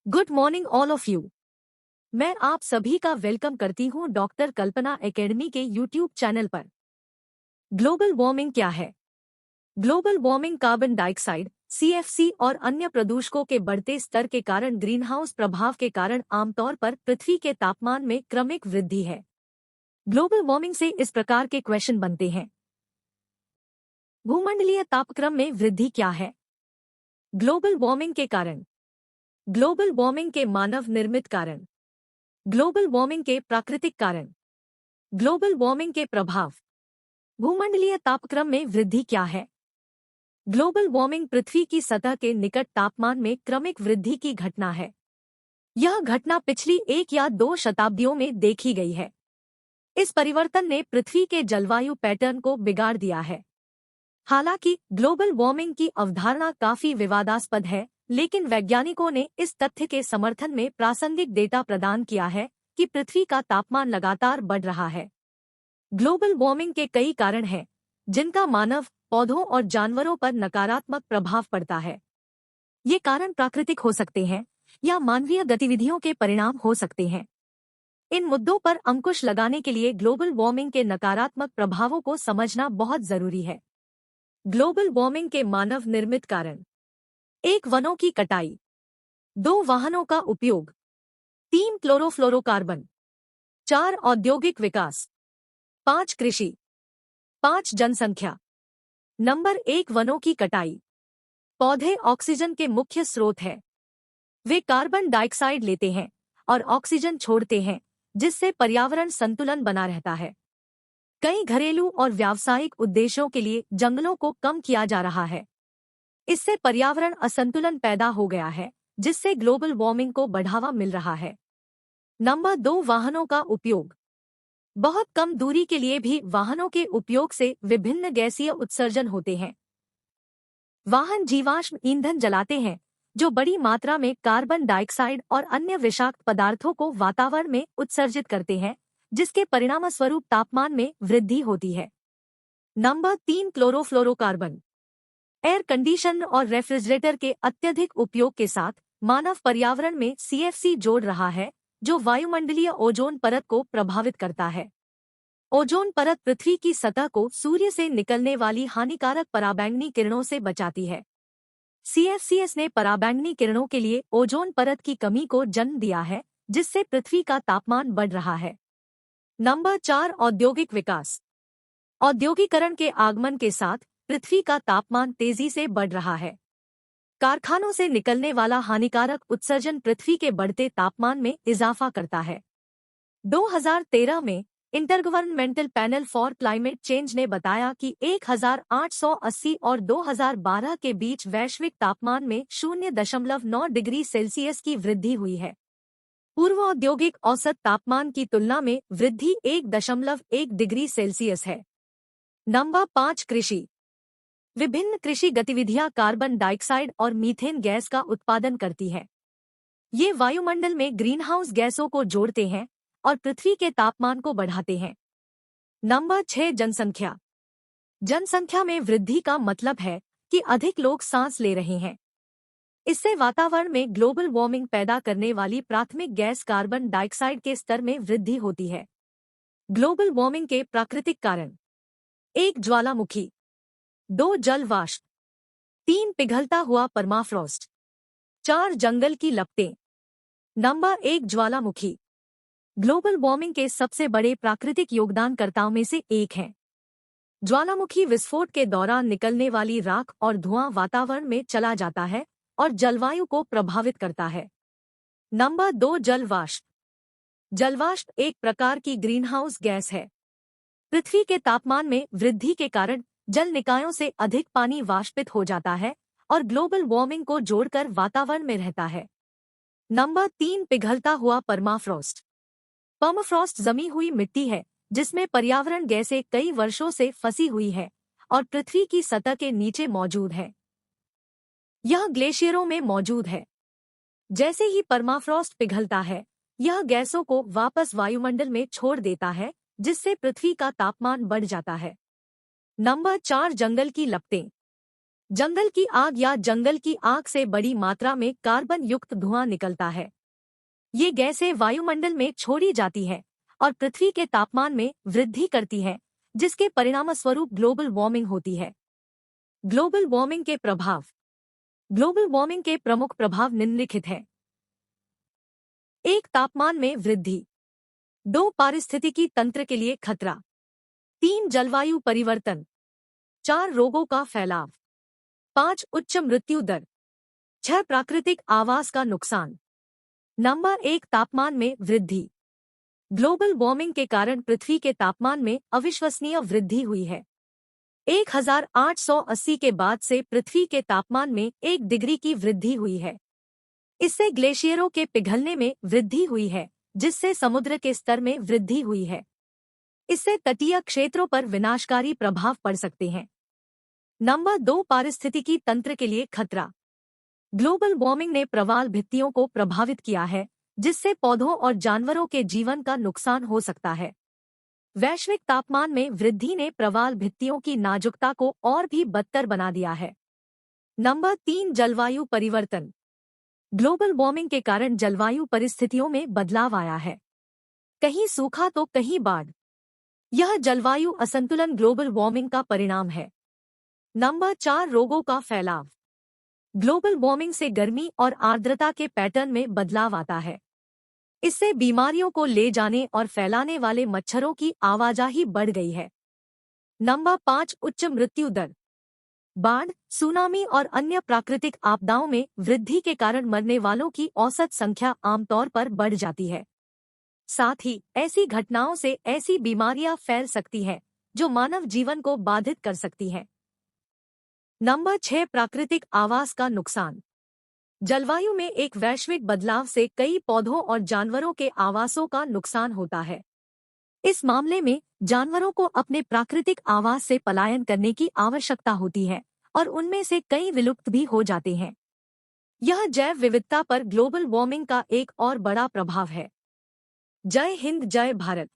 Good morning all of you. मैं आप सभी का वेलकम करती हूं डॉक्टर कल्पना एकेडमी के यूट्यूब चैनल पर। ग्लोबल वार्मिंग क्या है? Global warming carbon dioxide CFC और अन्य प्रदूषकों के बढ़ते स्तर के कारण ग्रीनहाउस प्रभाव के कारण आमतौर पर पृथ्वी के तापमान में क्रमिक वृद्धि है। ग्लोबल वार्मिंग से इस प्रकार के क्वेश्चन बनते हैं। भूमंडलीय तापक्रम में वृद्धि क्या है? ग्लोबल वार्मिंग के कारण। ग्लोबल वार्मिंग के मानव निर्मित कारण। ग्लोबल वार्मिंग के प्राकृतिक कारण। ग्लोबल वार्मिंग के प्रभाव। भूमंडलीय तापक्रम में वृद्धि क्या है? ग्लोबल वार्मिंग पृथ्वी की सतह के निकट तापमान में क्रमिक वृद्धि की घटना है। यह घटना पिछली 1 या 2 शताब्दियों में देखी गई है। इस परिवर्तन ने पृथ्वी के जलवायु पैटर्न को बिगाड़ दिया है। हालांकि ग्लोबल वार्मिंग की अवधारणा काफी विवादास्पद है, लेकिन वैज्ञानिकों ने इस तथ्य के समर्थन में प्रासंगिक डेटा प्रदान किया है कि पृथ्वी का तापमान लगातार बढ़ रहा है। ग्लोबल वार्मिंग के कई कारण हैं, जिनका मानव, पौधों और जानवरों पर नकारात्मक प्रभाव पड़ता है। ये कारण प्राकृतिक हो सकते हैं या मानवीय गतिविधियों के परिणाम हो सकते हैं। इन मुद्दों पर अंकुश लगाने के लिए ग्लोबल वार्मिंग के नकारात्मक प्रभावों को समझना बहुत जरूरी है। ग्लोबल वार्मिंग के मानव निर्मित कारण। 1 वनों की कटाई। 2 वाहनों का उपयोग। 3 क्लोरोफ्लोरोकार्बन। 4 औद्योगिक विकास। 5 कृषि। 5 जनसंख्या। नंबर 1 वनों की कटाई। पौधे ऑक्सीजन के मुख्य स्रोत हैं। वे कार्बन डाइऑक्साइड लेते हैं और ऑक्सीजन छोड़ते हैं, जिससे पर्यावरण संतुलन बना रहता है। कई घरेलू और व्यावसायिक उद्देश्यों के लिए जंगलों को कम किया जा रहा है। इससे पर्यावरण असंतुलन पैदा हो गया है, जिससे ग्लोबल वार्मिंग को बढ़ावा मिल रहा है। नंबर 2 वाहनों का उपयोग। बहुत कम दूरी के लिए भी वाहनों के उपयोग से विभिन्न गैसीय उत्सर्जन होते हैं। वाहन जीवाश्म ईंधन जलाते हैं, जो बड़ी मात्रा में कार्बन डाइऑक्साइड और अन्य विषाक्त पदार्थों को वातावरण में उत्सर्जित करते हैं, जिसके परिणामस्वरूप तापमान में वृद्धि होती है। Number 3 chlorofluorocarbon. एयर कंडीशन और रेफ्रिजरेटर के अत्यधिक उपयोग के साथ मानव पर्यावरण में सीएफसी जोड़ रहा है, जो वायुमंडलीय ओजोन परत को प्रभावित करता है। ओजोन परत पृथ्वी की सतह को सूर्य से निकलने वाली हानिकारक पराबैंगनी किरणों से बचाती है। सीएफसीएस ने पराबैंगनी किरणों के लिए ओजोन परत की कमी को जन्म दिया है, जिससे पृथ्वी का तापमान बढ़ रहा है। नंबर 4 औद्योगिक विकास। औद्योगिकरण के आगमन के साथ पृथ्वी का तापमान तेजी से बढ़ रहा है। कारखानों से निकलने वाला हानिकारक उत्सर्जन पृथ्वी के बढ़ते तापमान में इजाफा करता है। 2013 में intergovernmental panel for climate change ने बताया कि 1880 और 2012 के बीच वैश्विक तापमान में 0.9 डिग्री सेल्सियस की वृद्धि हुई है। पूर्व औद्योगिक औसत तापमान की तुलना में वृद्धि 1.1 डिग्री सेल्सियस है। नंबर 5 कृषि। विभिन्न कृषि गतिविधियां कार्बन डाइऑक्साइड और मीथेन गैस का उत्पादन करती है। ये वायुमंडल में ग्रीनहाउस गैसों को जोड़ते हैं और पृथ्वी के तापमान को बढ़ाते हैं। नंबर 6 जनसंख्या। जनसंख्या में वृद्धि का मतलब है कि अधिक लोग सांस ले रहे हैं। इससे वातावरण में ग्लोबल वार्मिंग पैदा करने वाली प्राथमिक गैस कार्बन डाइऑक्साइड के स्तर में वृद्धि होती है। ग्लोबल वार्मिंग के प्राकृतिक कारण। 1 ज्वालामुखी। 2 जल वाष्प। 3 पिघलता हुआ परमाफ्रॉस्ट। 4 जंगल की लपटें। नंबर 1 ज्वालामुखी ग्लोबल वार्मिंग के सबसे बड़े प्राकृतिक योगदानकर्ताओं में से एक है। ज्वालामुखी विस्फोट के दौरान निकलने वाली राख और धुआं वातावरण में चला जाता है और जलवायु को प्रभावित करता है। नंबर 2 जल वाष्प। जलवाष्प एक प्रकार की ग्रीनहाउस गैस है। पृथ्वी के तापमान में वृद्धि के कारण जल निकायों से अधिक पानी वाष्पित हो जाता है और ग्लोबल वार्मिंग को जोड़कर वातावरण में रहता है। नंबर 3 पिघलता हुआ परमाफ्रॉस्ट। पर्माफ्रॉस्ट जमी हुई मिट्टी है, जिसमें पर्यावरण गैसें कई वर्षों से फंसी हुई है और पृथ्वी की सतह के नीचे मौजूद है। यह ग्लेशियरों में मौजूद है। जैसे ही परमाफ्रॉस्ट पिघलता है, यह गैसों को वापस वायुमंडल में छोड़ देता है, जिससे पृथ्वी का तापमान बढ़ जाता है। नंबर 4 जंगल की लपटें। जंगल की आग या जंगल की आग से बड़ी मात्रा में कार्बन युक्त धुआं निकलता है। ये गैसें वायुमंडल में छोड़ी जाती है और पृथ्वी के तापमान में वृद्धि करती है, जिसके परिणामस्वरूप ग्लोबल वार्मिंग होती है। ग्लोबल वार्मिंग के प्रभाव। ग्लोबल वार्मिंग के प्रमुख प्रभाव निम्नलिखित हैं। 1. तापमान में वृद्धि। 2. पारिस्थितिकी तंत्र के लिए खतरा। 3. जलवायु परिवर्तन। 4. रोगों का फैलाव। 5. उच्च मृत्यु दर। 6. प्राकृतिक आवास का नुकसान। नंबर 1. तापमान में वृद्धि। ग्लोबल वार्मिंग के कारण पृथ्वी के तापमान में अविश्वसनीय वृद्धि हुई है। 1880 के बाद से पृथ्वी के तापमान में 1 डिग्री की वृद्धि हुई है। इससे ग्लेशियरों के पिघलने में वृद्धि हुई है, जिससे समुद्र के स्तर में वृद्धि हुई है। इससे तटीय क्षेत्रों पर विनाशकारी प्रभाव पड़ सकते हैं। नंबर 2. पारिस्थितिकी तंत्र के लिए खतरा। ग्लोबल वार्मिंग ने प्रवाल भित्तियों को प्रभावित किया है, जिससे पौधों और जानवरों के जीवन का नुकसान हो सकता है। वैश्विक तापमान में वृद्धि ने प्रवाल भित्तियों की नाजुकता को और भी बदतर बना दिया है। नंबर 3. जलवायु परिवर्तन। ग्लोबल वार्मिंग के कारण जलवायु परिस्थितियों में बदलाव आया है। कहीं सूखा तो कहीं बाढ़। यह जलवायु असंतुलन ग्लोबल वार्मिंग का परिणाम है। नंबर 4. रोगों का फैलाव। ग्लोबल वार्मिंग से गर्मी और आर्द्रता के पैटर्न में बदलाव आता है। इससे बीमारियों को ले जाने और फैलाने वाले मच्छरों की आवाजाही बढ़ गई है। नंबर 5. उच्च मृत्यु दर। बाढ़, सुनामी और अन्य प्राकृतिक आपदाओं में वृद्धि के कारण मरने वालों की औसत संख्या आमतौर पर बढ़ जाती है। साथ ही ऐसी घटनाओं से ऐसी बीमारियां फैल सकती हैं जो मानव जीवन को बाधित कर सकती हैं। नंबर 6. प्राकृतिक आवास का नुकसान। जलवायु में एक वैश्विक बदलाव से कई पौधों और जानवरों के आवासों का नुकसान होता है। इस मामले में जानवरों को अपने प्राकृतिक आवास से पलायन करने की आवश्यकता होती है और उनमें से कई विलुप्त भी हो जाते हैं। यह जैव विविधता पर ग्लोबल वार्मिंग का एक और बड़ा प्रभाव है। जय हिंद, जय भारत।